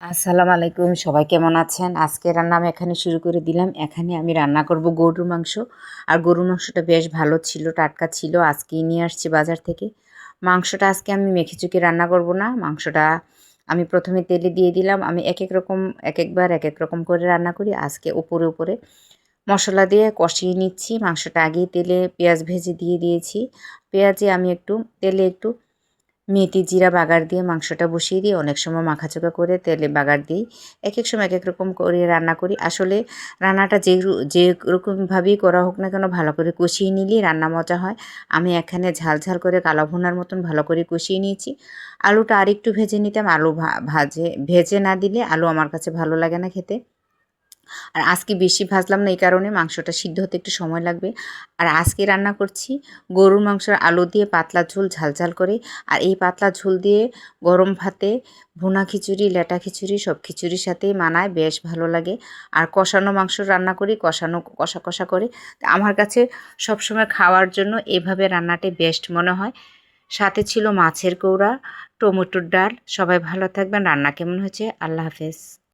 আসসালামু আলাইকুম, সবাই কেমন আছেন? আজকে রান্না আমি এখানে শুরু করে দিলাম। এখানে আমি রান্না করব গরুর মাংস। আর গরুর মাংসটা বেশ ভালো ছিল, টাটকা ছিল। আজকেই নিয়ে আসছি বাজার থেকে। মাংসটা আজকে আমি মেখে-চুকে রান্না করব না। মাংসটা আমি প্রথমে তেলে দিয়ে দিলাম। আমি একেক রকম একেকবার একেক রকম করে রান্না করি। আজকে উপরে উপরে মশলা দিয়ে কষিয়ে নিচ্ছি। মাংসটা আগেই তেলে পেঁয়াজ ভেজে দিয়ে দিয়েছি। পেঁয়াজে আমি তেলে একটু মেথি জিরা বাগার দিয়ে মাংসটা বসিয়ে দিই। অনেক সময় মাখাচোকা করে তেলে বাগার দিই। একেক সময় একেক রকম করে রান্না করি। আসলে রান্নাটা যেরকমভাবেই করা হোক না কেন ভালো করে কষিয়ে নিলেই রান্না মজা হয়। আমি এখানে ঝাল ঝাল করে কালো ভুনার মতন ভালো করে কষিয়ে নিয়েছি। আলুটা আরেকটু ভেজে নিতাম। আলু ভেজে না দিলে আলু আমার কাছে ভালো লাগে না খেতে। আর আজকে বেশি ভাজলাম না, এই কারণে মাংসটা সিদ্ধ হতে একটু সময় লাগবে। আর আজকে রান্না করছি গরুর মাংসের আলু দিয়ে পাতলা ঝোল, ঝাল ঝাল করে। আর এই পাতলা ঝোল দিয়ে গরম ভাতে, ভুনা খিচুড়ি, লেটা খিচুড়ি সব খিচুড়ির সাথেই মানায়, বেশ ভালো লাগে। আর কষানো মাংস রান্না করি, কষা কষা করে। আমার কাছে সবসময় খাওয়ার জন্য এভাবে রান্নাটাই বেস্ট মনে হয়। সাথে ছিল মাছের কৌড়া, টমেটোর ডাল। সবাই ভালো থাকবেন। রান্না কেমন হয়েছে? আল্লাহ হাফেজ।